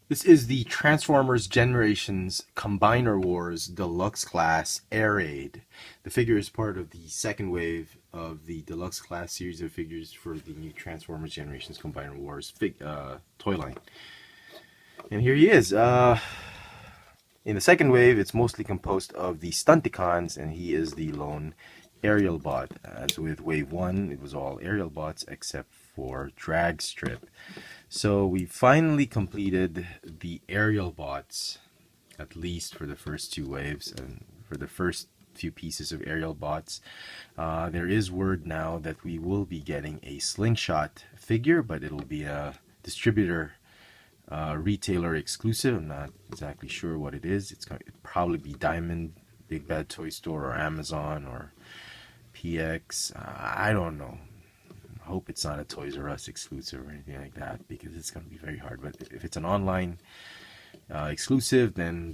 This is the Transformers Generations Combiner Wars Deluxe Class Air Raid. The figure is part of the second wave of the Deluxe Class series of figures for the new Transformers Generations Combiner Wars toy line. And here he is. In the second wave, it's mostly composed of the Stunticons, and he is the lone aerial bot. As with Wave 1, it was all aerial bots except for Drag Strip. So we finally completed the aerial bots, at least for the first two waves, and for the first few pieces of aerial bots. There is word now that we will be getting a slingshot figure, but it'll be a distributor retailer exclusive. I'm not exactly sure what it is. It's going to probably be Diamond, Big Bad Toy Store, or Amazon, or PX. I don't know. Hope it's not a Toys R Us exclusive or anything like that, because it's going to be very hard. But if it's an online exclusive, then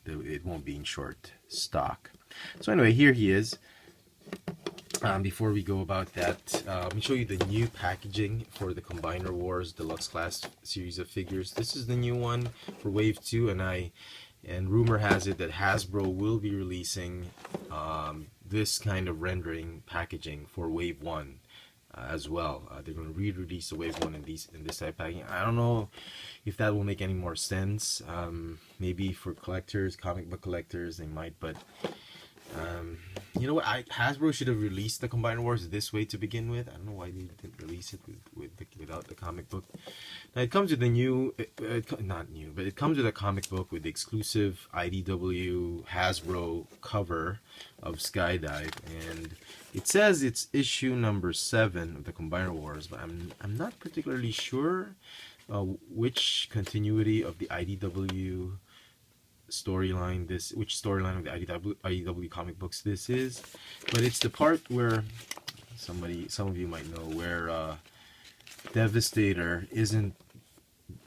it won't be in short stock. So anyway, here he is. Before we go about that, let me show you the new packaging for the Combiner Wars Deluxe Class series of figures. This is the new one for Wave 2, and rumor has it that Hasbro will be releasing this kind of rendering packaging for Wave 1 as well. They're going to re-release the Wave 1 in this type of packaging. I don't know if that will make any more sense. Maybe for collectors, comic book collectors, they might, but you know what? Hasbro should have released the Combiner Wars this way to begin with. I don't know why they didn't release it without the comic book. Now it comes with the new, not new, but it comes with a comic book with the exclusive IDW Hasbro cover of Skydive, and it says it's issue number 7 of the Combiner Wars, but I'm not particularly sure which continuity of the IDW storyline which storyline of the IDW comic books this is, but it's the part where some of you might know where Devastator isn't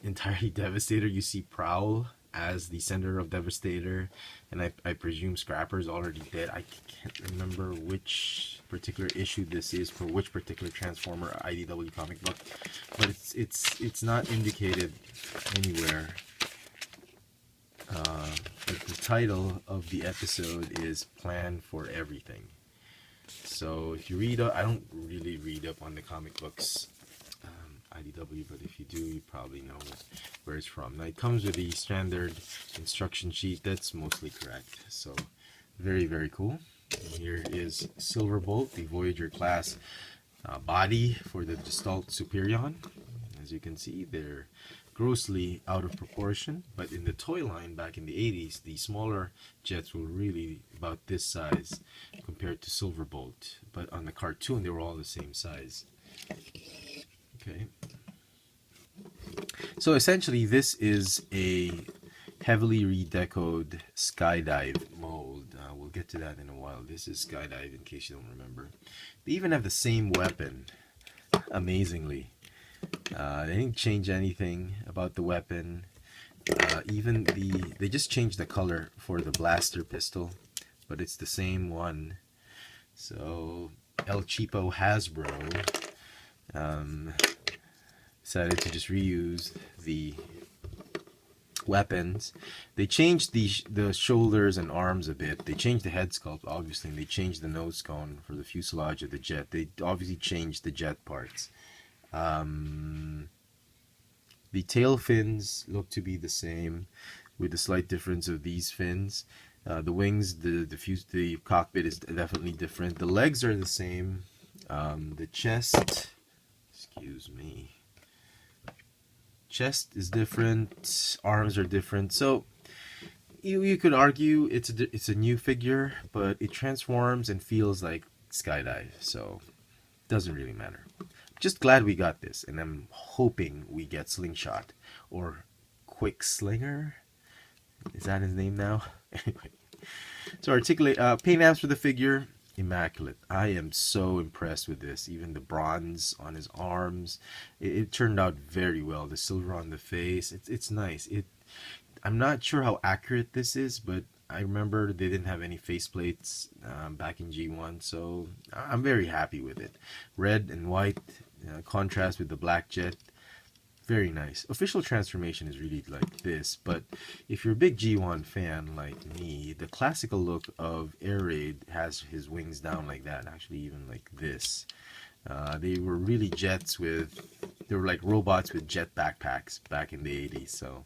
entirely Devastator. You see Prowl as the center of Devastator, and I presume Scrapper's already dead. I can't remember which particular issue this is for which particular Transformer IDW comic book, but it's not indicated anywhere. But the title of the episode is Plan for Everything. So if you read up, I don't really read up on the comic books IDW, but if you do, you probably know where it's from. Now it comes with the standard instruction sheet. That's mostly correct. So very, very cool. And here is Silverbolt, the Voyager class body for the Gestalt Superion. As you can see, they're grossly out of proportion, but in the toy line back in the 80s, the smaller jets were really about this size compared to Silverbolt, but on the cartoon they were all the same size. Okay, so essentially this is a heavily redecoed Skydive mold. We'll get to that in a while. This is Skydive, in case you don't remember. They even have the same weapon, amazingly. They didn't change anything about the weapon. They just changed the color for the blaster pistol, but it's the same one. So El Cheapo Hasbro decided to just reuse the weapons. They changed the shoulders and arms a bit. They changed the head sculpt, obviously, and they changed the nose cone for the fuselage of the jet. They obviously changed the jet parts. The tail fins look to be the same, with the slight difference of these fins. The wings, the cockpit is definitely different. The legs are the same. The chest, excuse me, chest is different. Arms are different. So you could argue it's a new figure, but it transforms and feels like Skydive, so it doesn't really matter. Just glad we got this, and I'm hoping we get Slingshot or Quickslinger. Is that his name now? Anyway, so articulate paint apps for the figure, immaculate. I am so impressed with this. Even the bronze on his arms, it turned out very well. The silver on the face, it's nice. I'm not sure how accurate this is, but I remember they didn't have any faceplates back in G1, so I'm very happy with it. Red and white contrast with the black jet. Very nice. Official transformation is really like this, but if you're a big G1 fan like me, the classical look of Air Raid has his wings down like that, actually even like this. They were really they were like robots with jet backpacks back in the 80s, so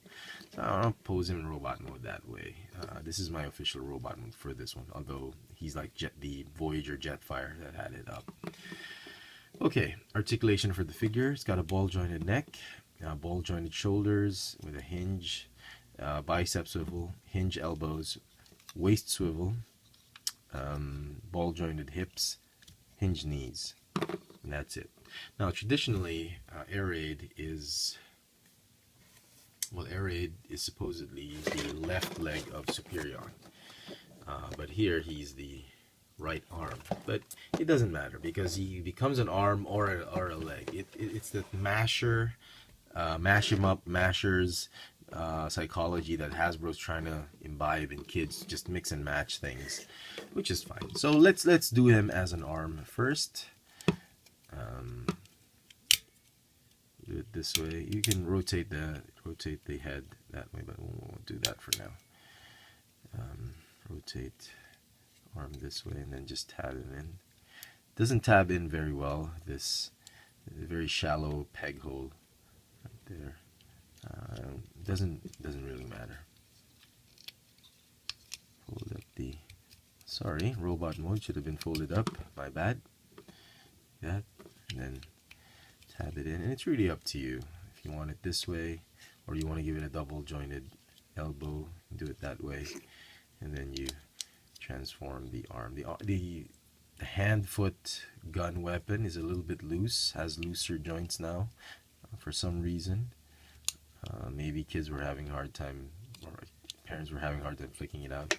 I don't pose him in robot mode that way. This is my official robot mode for this one, although he's like the Voyager Jetfire that had it up. Okay, articulation for the figure. It's got a ball jointed neck, ball jointed shoulders with a hinge, bicep swivel, hinge elbows, waist swivel, ball jointed hips, hinge knees, and that's it. Now traditionally Air Raid is supposedly the left leg of Superion, but here he's the right arm, but it doesn't matter because he becomes an arm or a leg. It's the mash him up, mashers psychology that Hasbro's trying to imbibe in kids, just mix and match things, which is fine. So let's do him as an arm first. Do it this way. You can rotate the head that way, but we won't do that for now. Rotate arm this way and then just tab him in. Doesn't tab in very well. This very shallow peg hole right there. Doesn't really matter. Fold up the. Sorry, robot mode should have been folded up. My bad. That, and then tab it in, and it's really up to you if you want it this way or you want to give it a double jointed elbow. Do it that way, and then you transform the arm. The hand foot gun weapon is a little bit loose, has looser joints now for some reason. Maybe kids were having a hard time, or parents were having a hard time flicking it out,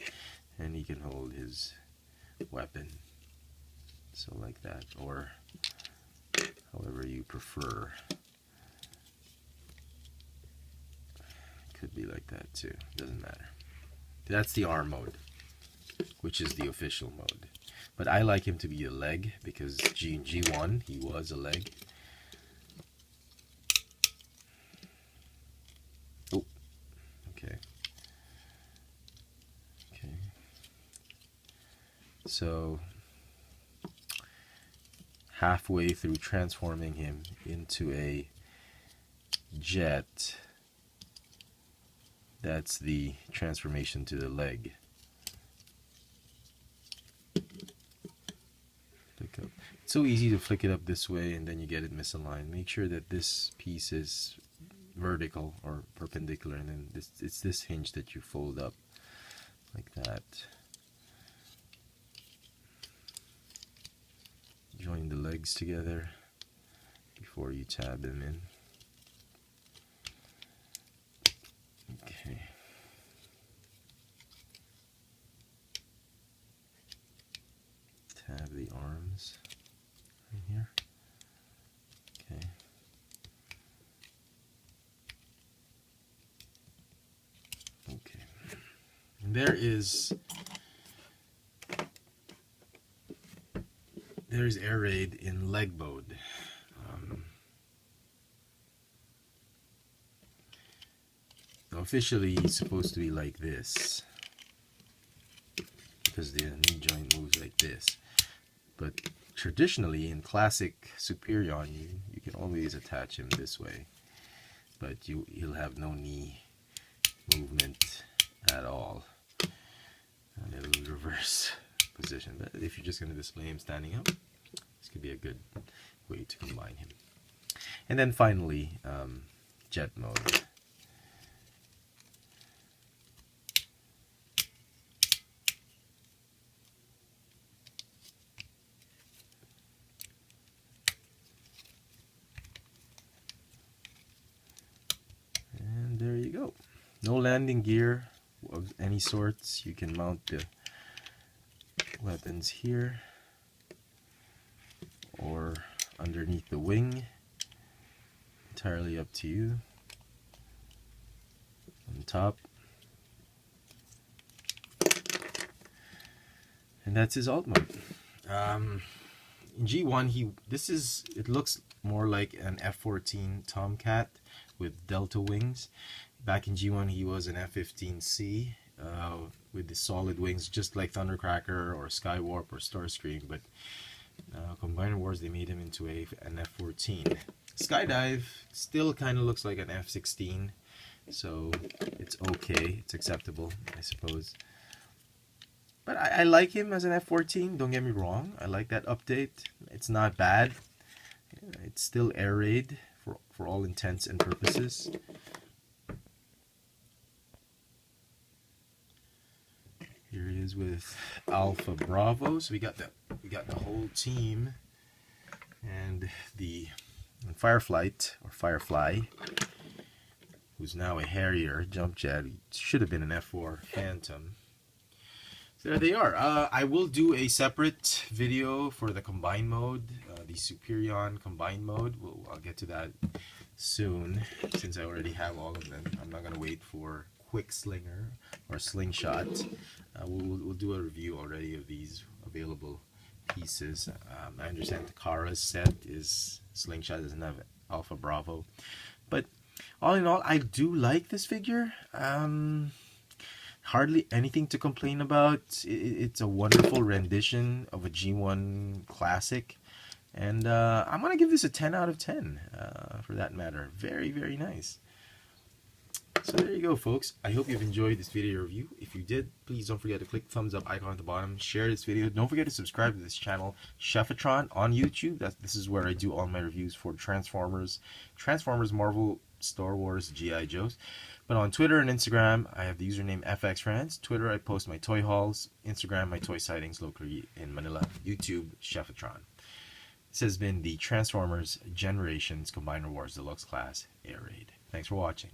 and he can hold his weapon so like that, or however you prefer. Could be like that too, doesn't matter. That's the arm mode, which is the official mode. But I like him to be a leg because G1 he was a leg. Oh, okay. Okay. So halfway through transforming him into a jet, that's the transformation to the leg. Flick up. It's so easy to flick it up this way and then you get it misaligned. Make sure that this piece is vertical or perpendicular, and then it's this hinge that you fold up like that. Join the legs together before you tab them in. Okay. Tab the arms right here. Okay. Okay. And there's Air Raid in leg mode. Officially, he's supposed to be like this because the knee joint moves like this. But traditionally, in classic Superion, you can always attach him this way. But he'll have no knee movement at all. And it'll reverse position. But if you're just going to display him standing up, this could be a good way to combine him. And then finally, jet mode. And there you go. No landing gear of any sorts. You can mount the weapons here or underneath the wing, entirely up to you. On top, and that's his alt mode. In G1 it looks more like an F-14 Tomcat with delta wings. Back in G1 he was an F-15C with the solid wings, just like Thundercracker or Skywarp or Starscream, but Combiner Wars, they made him into an F-14. Skydive still kind of looks like an F-16, so it's okay, it's acceptable, I suppose. But I like him as an F-14, don't get me wrong. I like that update. It's not bad. It's still air raid for all intents and purposes. Here he is with Alpha Bravo. So we got the whole team, and the Firefly, who's now a Harrier jump jet. He should have been an F4 Phantom. So there they are. I will do a separate video for the combined mode, the Superion combined mode. I'll get to that soon, since I already have all of them. I'm not gonna wait for quickslinger or slingshot. We'll do a review already of these available pieces. I understand the Kara's set is slingshot, doesn't have Alpha Bravo, but all in all, I do like this figure. Hardly anything to complain about. It's a wonderful rendition of a G1 classic, and I'm gonna give this a 10 out of 10 for that matter. Very, very nice. So there you go, folks. I hope you've enjoyed this video review. If you did, please don't forget to click the thumbs up icon at the bottom. Share this video. Don't forget to subscribe to this channel, Chefitron, on YouTube. This is where I do all my reviews for Transformers, Marvel, Star Wars, G.I. Joes. But on Twitter and Instagram, I have the username FXFriends. Twitter, I post my toy hauls. Instagram, my toy sightings locally in Manila. YouTube, Chefitron. This has been the Transformers Generations Combiner Wars Deluxe Class Air Raid. Thanks for watching.